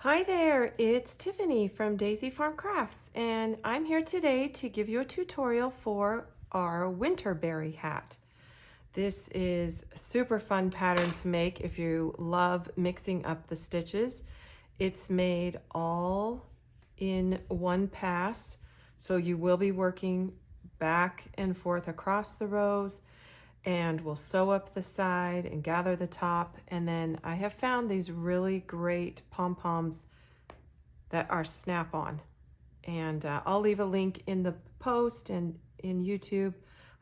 Hi there, it's Tiffany from Daisy Farm Crafts, and I'm here today to give you a tutorial for our Winterberry hat. This is a super fun pattern to make if you love mixing up the stitches. It's made all in one pass, so you will be working back and forth across the rows, and we'll sew up the side and gather the top. And then I have found these really great pom-poms that are snap-on, and I'll leave a link in the post and in YouTube.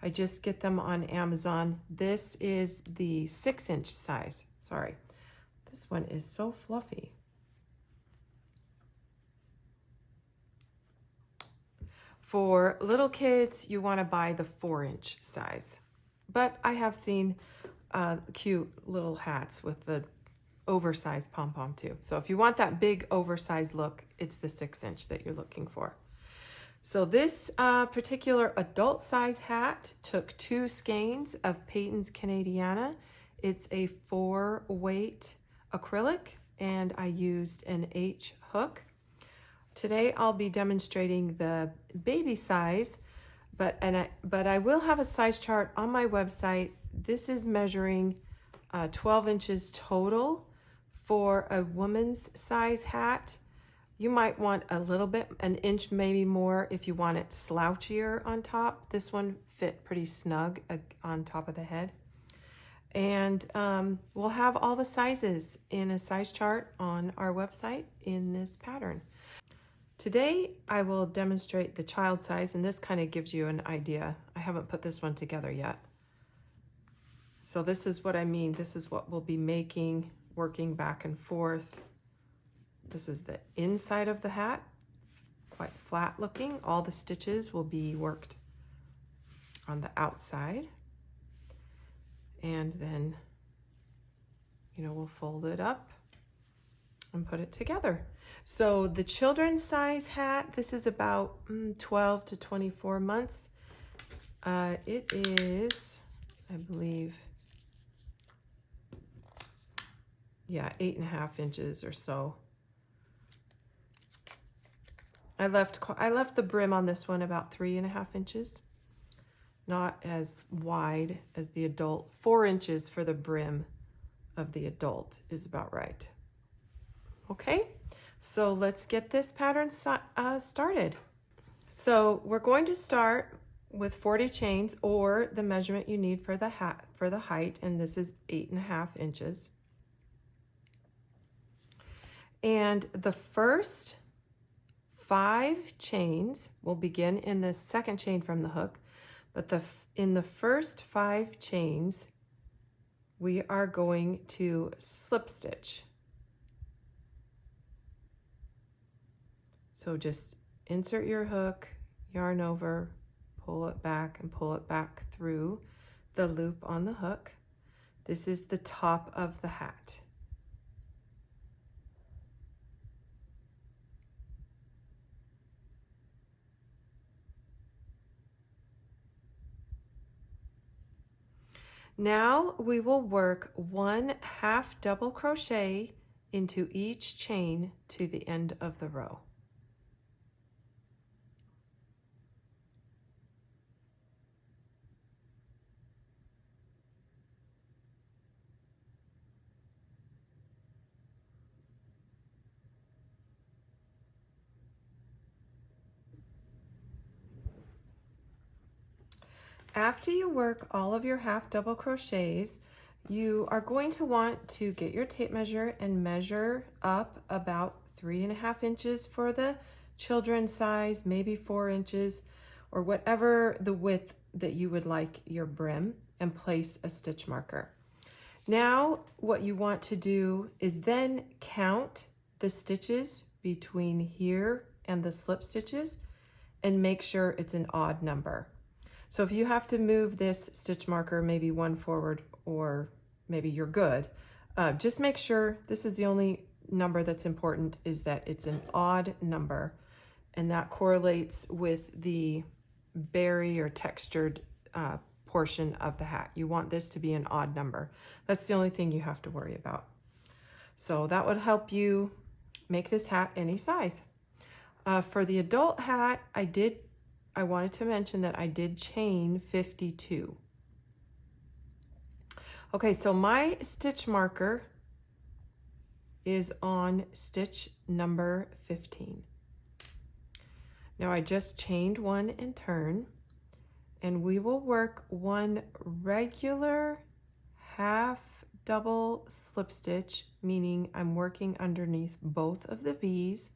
I just get them on Amazon. This is the 6-inch size. Sorry, this one is so fluffy. For little kids, you want to buy the 4-inch size. But I have seen cute little hats with the oversized pom-pom too. So if you want that big oversized look, it's the 6-inch that you're looking for. So this particular adult size hat took 2 skeins of Peyton's Canadiana. It's a 4-weight acrylic, and I used an H hook. Today I'll be demonstrating the baby size, but I will have a size chart on my website. This is measuring 12 inches total for a woman's size hat. You might want a little bit, an inch maybe more if you want it slouchier on top. This one fit pretty snug on top of the head. And we'll have all the sizes in a size chart on our website in this pattern. Today, I will demonstrate the child size, and this kind of gives you an idea. I haven't put this one together yet. So this is what I mean. This is what we'll be making, working back and forth. This is the inside of the hat. It's quite flat looking. All the stitches will be worked on the outside. And then, we'll fold it up and put it together. So the children's size hat, this is about 12 to 24 months. It is, I believe, 8.5 inches or so. I left the brim on this one about 3.5 inches. Not as wide as the adult. 4 inches for the brim of the adult is about right. Okay, so let's get this pattern started. So we're going to start with 40 chains, or the measurement you need for the hat, for the height, and this is 8.5 inches. And the first 5 chains will begin in the second chain from the hook, but in the first 5 chains, we are going to slip stitch. So just insert your hook, yarn over, pull it back, and pull it back through the loop on the hook. This is the top of the hat. Now we will work 1 half double crochet into each chain to the end of the row. After you work all of your half double crochets, you are going to want to get your tape measure and measure up about 3.5 inches for the children's size, maybe 4 inches, or whatever the width that you would like your brim, and place a stitch marker. Now, what you want to do is then count the stitches between here and the slip stitches and make sure it's an odd number. So if you have to move this stitch marker maybe 1 forward, or maybe you're good, just make sure, this is the only number that's important, is that it's an odd number, and that correlates with the berry or textured portion of the hat. You want this to be an odd number. That's the only thing you have to worry about. So that would help you make this hat any size. For the adult hat, I wanted to mention that I did chain 52. Okay, so my stitch marker is on stitch number 15. Now I just chained one and turn, and we will work one regular half double slip stitch, meaning I'm working underneath both of the V's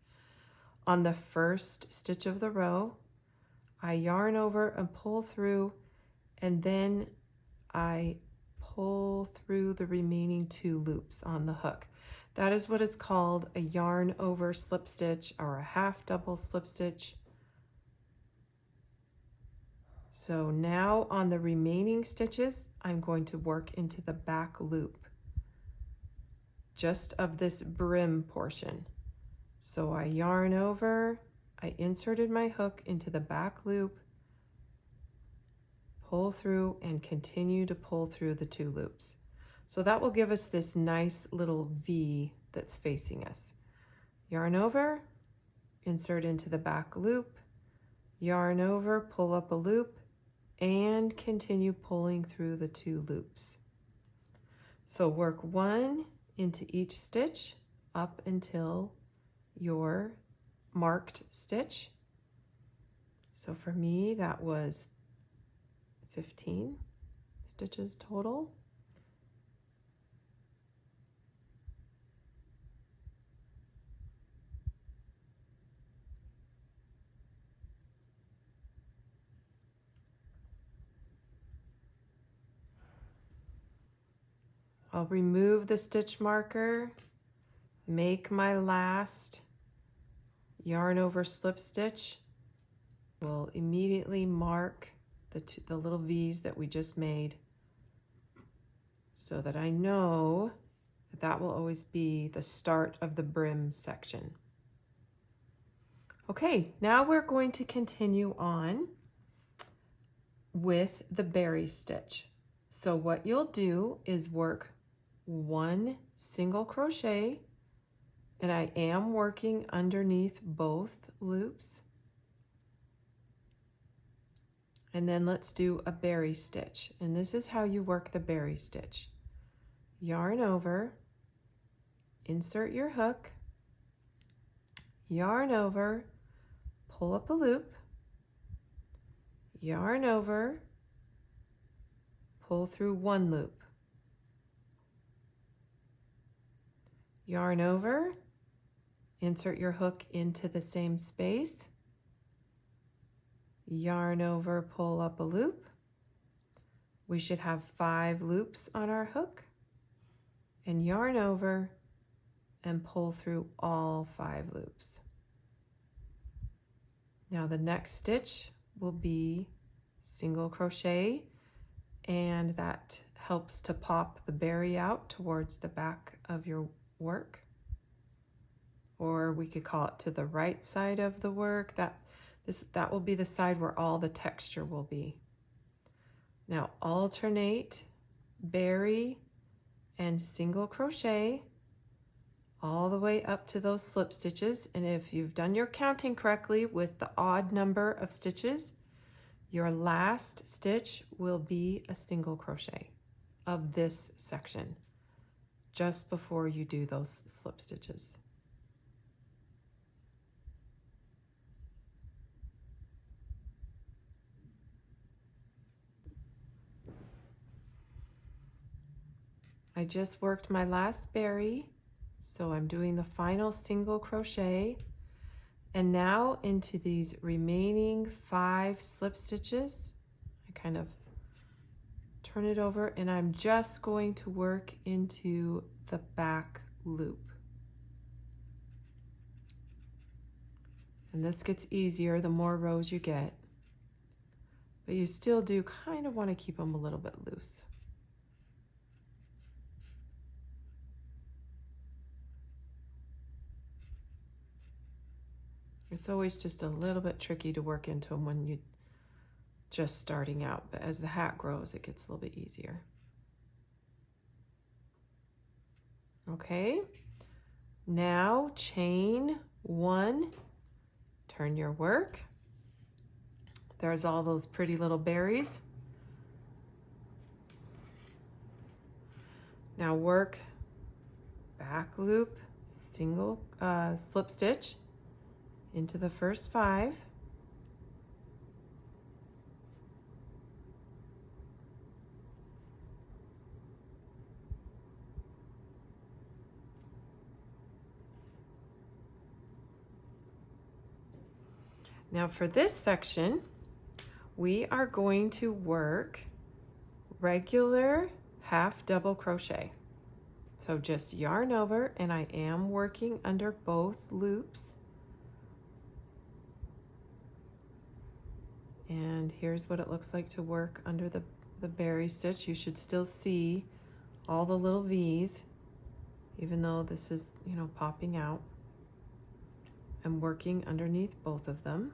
on the first stitch of the row. I yarn over and pull through, and then I pull through the remaining 2 loops on the hook. That is what is called a yarn over slip stitch or a half double slip stitch. So now on the remaining stitches, I'm going to work into the back loop just of this brim portion. So I yarn over, I inserted my hook into the back loop, pull through, and continue to pull through the 2 loops. So that will give us this nice little V that's facing us. Yarn over, insert into the back loop, yarn over, pull up a loop, and continue pulling through the 2 loops. So work 1 into each stitch up until your marked stitch. So for me, that was 15 stitches total. I'll remove the stitch marker, make my last yarn over slip stitch. We'll immediately mark the little V's that we just made so that I know that that will always be the start of the brim section. Okay, now we're going to continue on with the berry stitch. So what you'll do is work 1 single crochet, and I am working underneath both loops. And then let's do a berry stitch. And this is how you work the berry stitch. Yarn over, insert your hook, yarn over, pull up a loop, yarn over, pull through 1 loop, yarn over, insert your hook into the same space, yarn over, pull up a loop. We should have 5 loops on our hook, and yarn over and pull through all 5 loops. Now the next stitch will be single crochet, and that helps to pop the berry out towards the back of your work, or we could call it to the right side of the work. That will be the side where all the texture will be. Now alternate berry and single crochet all the way up to those slip stitches, and if you've done your counting correctly with the odd number of stitches, your last stitch will be a single crochet of this section just before you do those slip stitches. I just worked my last berry, so I'm doing the final single crochet, and now into these remaining 5 slip stitches, I kind of turn it over, and I'm just going to work into the back loop. And this gets easier the more rows you get, but you still do kind of want to keep them a little bit loose. It's always just a little bit tricky to work into them when you're just starting out, but as the hat grows, it gets a little bit easier. Okay, Now chain 1, turn your work. There's all those pretty little berries. Now work back loop, single slip stitch into the first 5. Now for this section, we are going to work regular half double crochet. So just yarn over, and I am working under both loops. And here's what it looks like to work under the berry stitch. You should still see all the little V's, even though this is, you know, popping out. I'm working underneath both of them.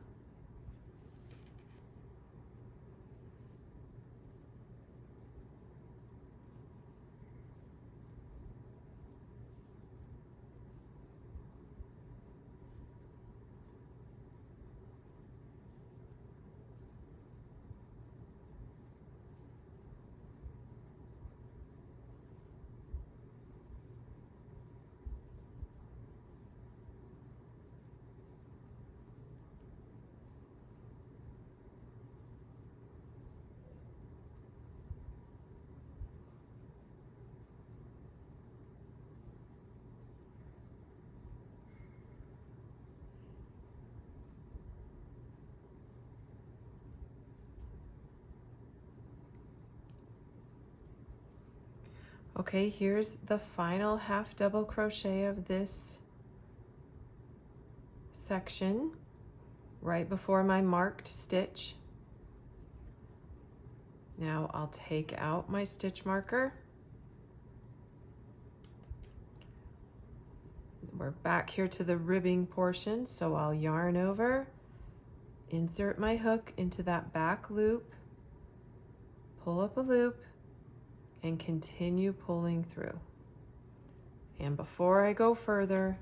Okay, here's the final half double crochet of this section right before my marked stitch. Now I'll take out my stitch marker. We're back here to the ribbing portion, so I'll yarn over, insert my hook into that back loop, pull up a loop, and continue pulling through. And before I go further,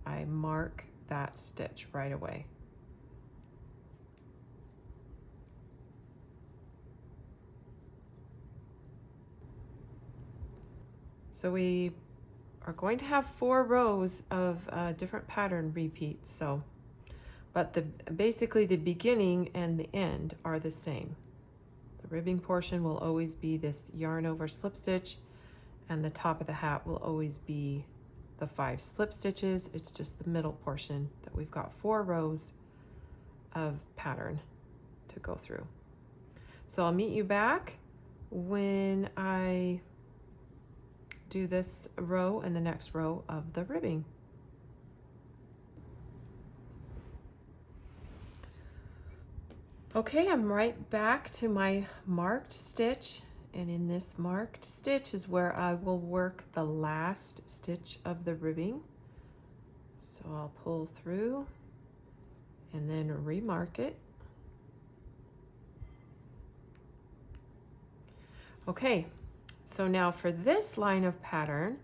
I mark that stitch right away. So we are going to have 4 rows of different pattern repeats. So, but basically the beginning and the end are the same. The ribbing portion will always be this yarn over slip stitch, and the top of the hat will always be the 5 slip stitches. It's just the middle portion that we've got 4 rows of pattern to go through. So I'll meet you back when I do this row and the next row of the ribbing. Okay, I'm right back to my marked stitch, and in this marked stitch is where I will work the last stitch of the ribbing. So I'll pull through and then remark it. Okay, so now for this line of pattern,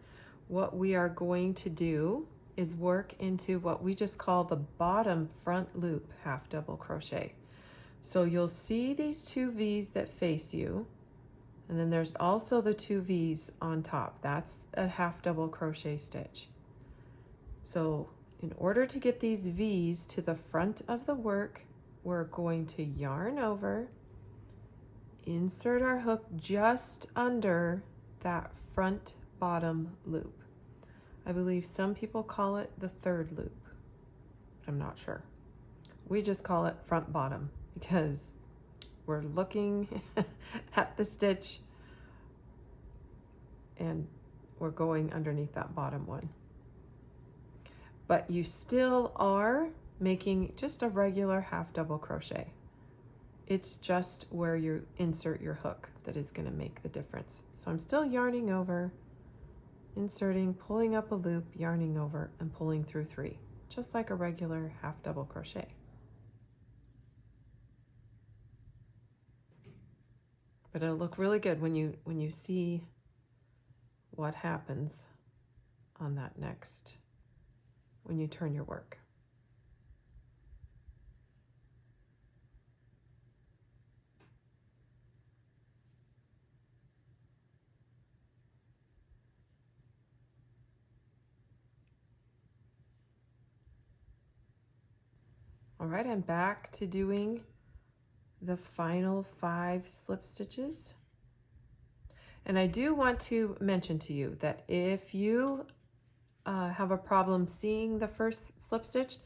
what we are going to do is work into what we just call the bottom front loop half double crochet. So you'll see these 2 V's that face you, and then there's also the 2 V's on top. That's a half double crochet stitch. So in order to get these V's to the front of the work, we're going to yarn over, insert our hook just under that front bottom loop. I believe some people call it the 3rd loop. I'm not sure. We just call it front bottom because we're looking at the stitch and we're going underneath that bottom one. But you still are making just a regular half double crochet. It's just where you insert your hook that is going to make the difference. So I'm still yarning over, inserting, pulling up a loop, yarning over, and pulling through 3, just like a regular half double crochet. But it'll look really good when you see what happens on that next when you turn your work. All right, I'm back to doing the final 5 slip stitches. And I do want to mention to you that if you have a problem seeing the first slip stitch,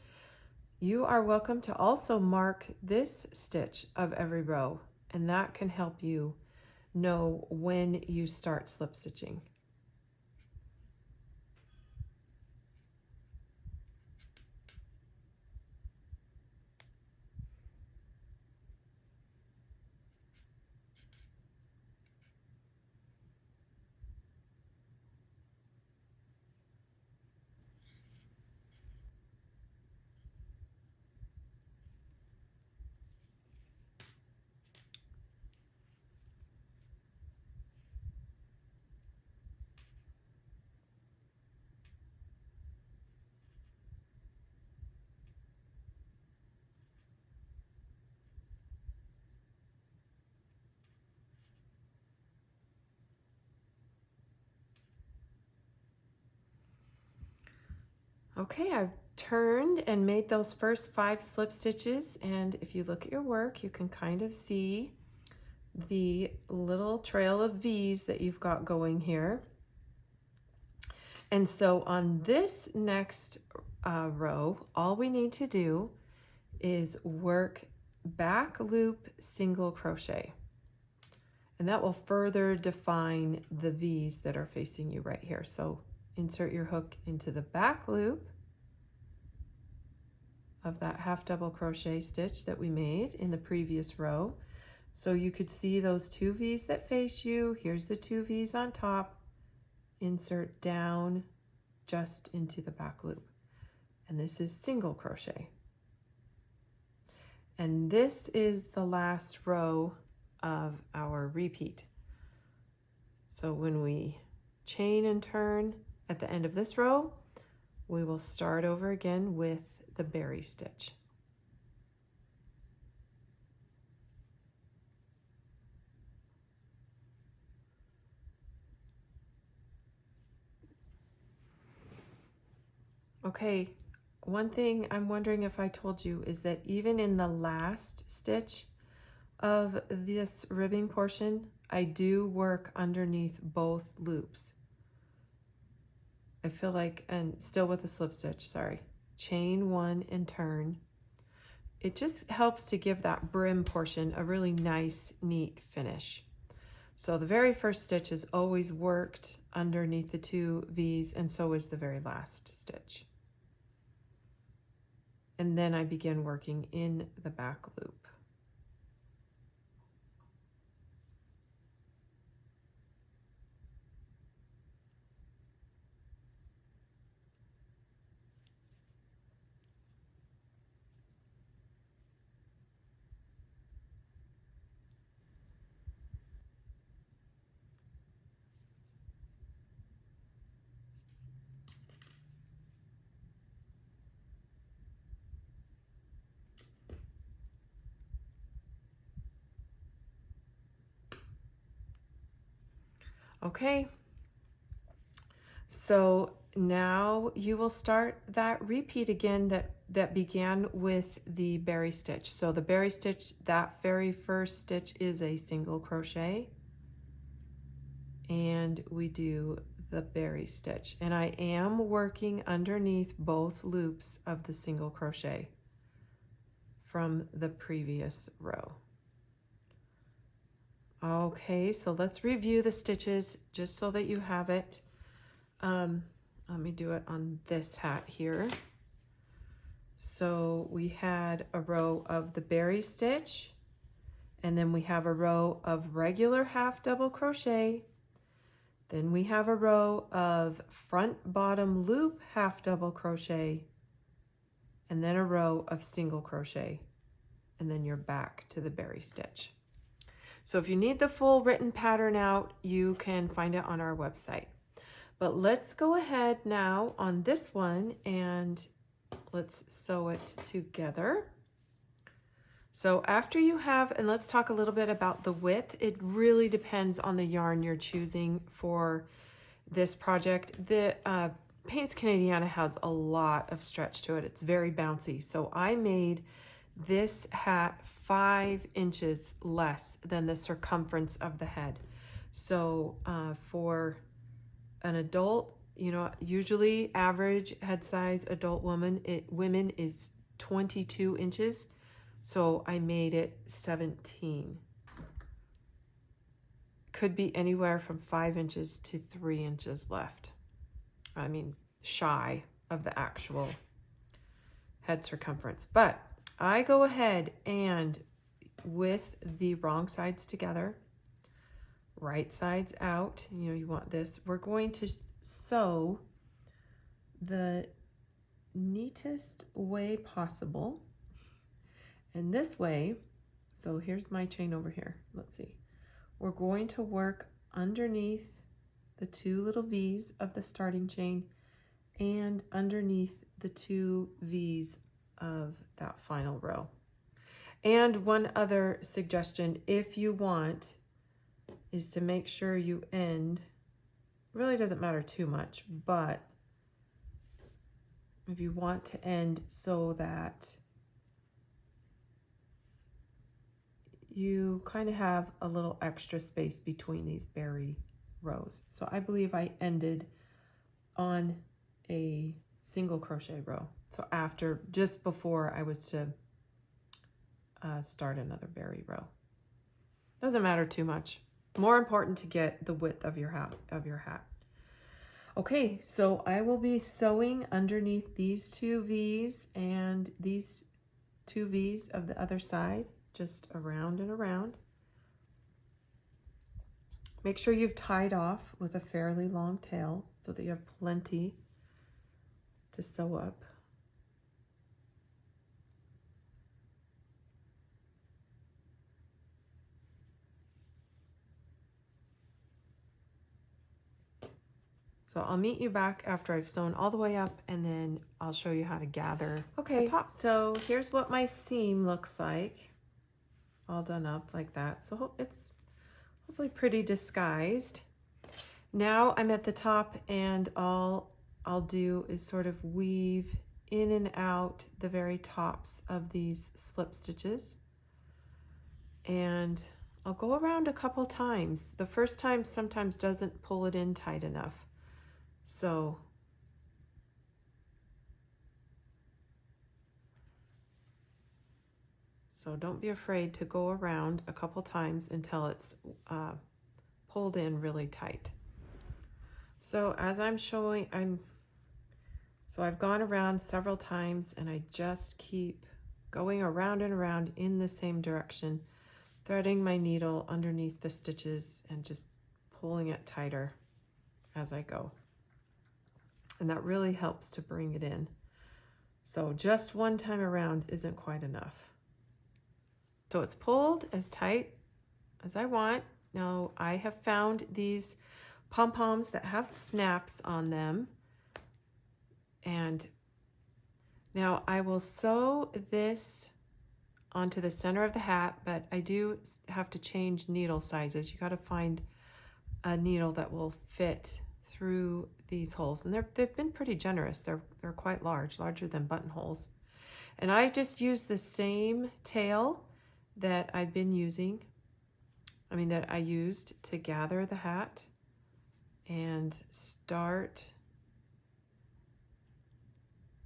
you are welcome to also mark this stitch of every row, and that can help you know when you start slip stitching. Okay, I've turned and made those first 5 slip stitches, and if you look at your work, you can kind of see the little trail of V's that you've got going here. And so on this next row, all we need to do is work back loop single crochet. And that will further define the V's that are facing you right here. So insert your hook into the back loop of that half double crochet stitch that we made in the previous row. So you could see those 2 V's that face you. Here's the 2 V's on top. Insert down just into the back loop. And this is single crochet. And this is the last row of our repeat. So when we chain and turn at the end of this row, we will start over again with the berry stitch. Okay, one thing I'm wondering if I told you is that even in the last stitch of this ribbing portion, I do work underneath both loops. I feel like, and still with a slip stitch, sorry, chain 1 and turn. It just helps to give that brim portion a really nice, neat finish. So the very first stitch is always worked underneath the 2 V's, and so is the very last stitch. And then I begin working in the back loop. Okay, so now you will start that repeat again that began with the berry stitch. So the berry stitch, that very first stitch is a single crochet, and we do the berry stitch. And I am working underneath both loops of the single crochet from the previous row. Okay, so let's review the stitches just so that you have it. Let me do it on this hat here. So we had a row of the berry stitch, and then we have a row of regular half double crochet. Then we have a row of front bottom loop half double crochet, and then a row of single crochet, and then you're back to the berry stitch. So if you need the full written pattern out, you can find it on our website. But let's go ahead now on this one and let's sew it together. So after you have, and let's talk a little bit about the width. It really depends on the yarn you're choosing for this project. The Paints Canadiana has a lot of stretch to it. It's very bouncy. So I made this hat 5 inches less than the circumference of the head. So for an adult, you know, usually average head size adult women is 22 inches. So I made it 17. Could be anywhere from 5 inches to 3 inches left. I mean, shy of the actual head circumference. But I go ahead and with the wrong sides together, right sides out, you know, you want this. We're going to sew the neatest way possible. And this way, so here's my chain over here. Let's see. We're going to work underneath the 2 little V's of the starting chain and underneath the 2 V's of that final row. And one other suggestion, if you want, is to make sure you end, really doesn't matter too much, but if you want to end so that you kind of have a little extra space between these berry rows. So I believe I ended on a single crochet row. So after, just before I was to start another berry row. Doesn't matter too much. More important to get the width of your hat. Okay, so I will be sewing underneath these 2 V's and these 2 V's of the other side, just around and around. Make sure you've tied off with a fairly long tail so that you have plenty to sew up. So I'll meet you back after I've sewn all the way up, and then I'll show you how to gather. Okay, so here's what my seam looks like, all done up like that. So it's hopefully pretty disguised. Now I'm at the top, and all I'll do is sort of weave in and out the very tops of these slip stitches. And I'll go around a couple times. The first time sometimes doesn't pull it in tight enough. So don't be afraid to go around a couple times until it's pulled in really tight. So as I'm showing, I've gone around several times, and I just keep going around and around in the same direction, threading my needle underneath the stitches and just pulling it tighter as I go. And that really helps to bring it in. So just one time around isn't quite enough. So it's pulled as tight as I want. Now I have found these pom-poms that have snaps on them. And now I will sew this onto the center of the hat, but I do have to change needle sizes. You got to find a needle that will fit through these holes, and they've been pretty generous. They're quite large, larger than buttonholes. And I just used the same tail that I've been using, that I used to gather the hat, and start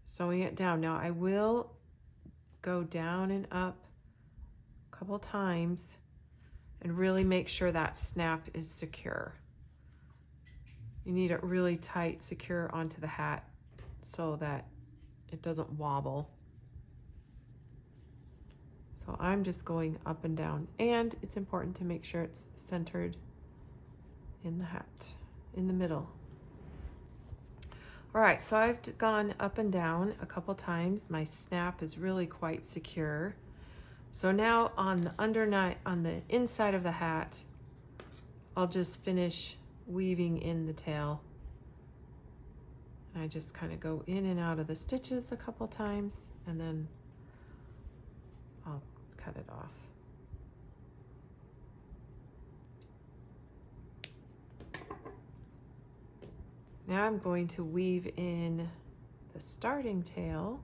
sewing it down. Now I will go down and up a couple times and really make sure that snap is secure. You need it really tight, secure onto the hat so that it doesn't wobble. So I'm just going up and down, and it's important to make sure it's centered in the hat, in the middle. All right, so I've gone up and down a couple times. My snap is really quite secure. So now on the inside of the hat, I'll just finish weaving in the tail I just kind of go in and out of the stitches a couple times, and then I'll cut it off. Now I'm going to weave in the starting tail.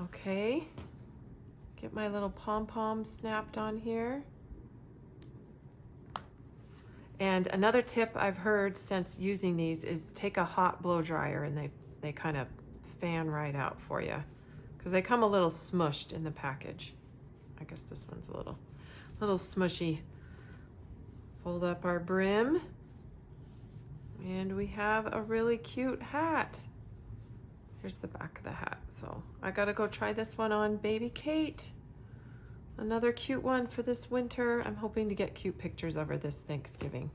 Okay, get my little pom-pom snapped on here. And another tip I've heard since using these is take a hot blow dryer, and they kind of fan right out for you, because they come a little smushed in the package. I guess this one's a little smushy. Fold up our brim, and we have a really cute hat. Here's the back of the hat. So I gotta go try this one on baby Kate. Another cute one for this winter. I'm hoping to get cute pictures of her this Thanksgiving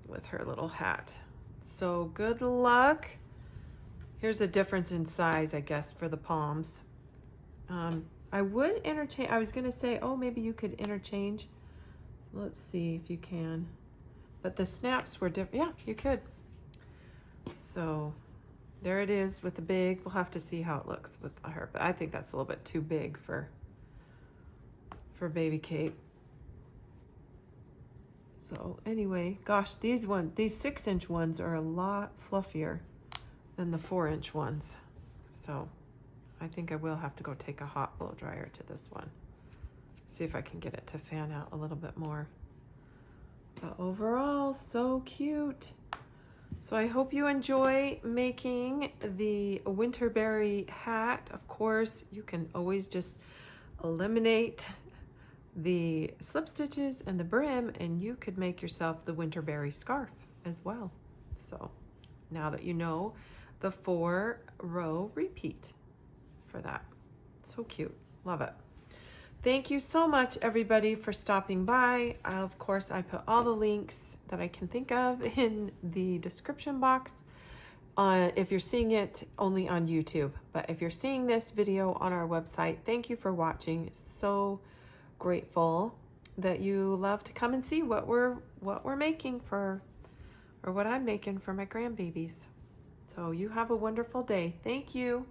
with her little hat. So good luck. Here's a difference in size, I guess, for the palms. I would interchange. I was gonna say, oh, maybe you could interchange. Let's see if you can. But the snaps were different. Yeah, you could. So there it is with the big. We'll have to see how it looks with her, but I think that's a little bit too big for baby Kate. So anyway, gosh, these 6-inch ones are a lot fluffier than the 4-inch ones. So I think I will have to go take a hot blow dryer to this one. See if I can get it to fan out a little bit more. But overall, so cute. So I hope you enjoy making the Winterberry hat. Of course, you can always just eliminate the slip stitches and the brim, and you could make yourself the Winterberry scarf as well. So now that you know the 4-row repeat for that. So cute. Love it. Thank you so much, everybody, for stopping by. Of course, I put all the links that I can think of in the description box if you're seeing it only on YouTube. But if you're seeing this video on our website, thank you for watching. So grateful that you love to come and see what we're making for, or what I'm making for my grandbabies. So you have a wonderful day. Thank you.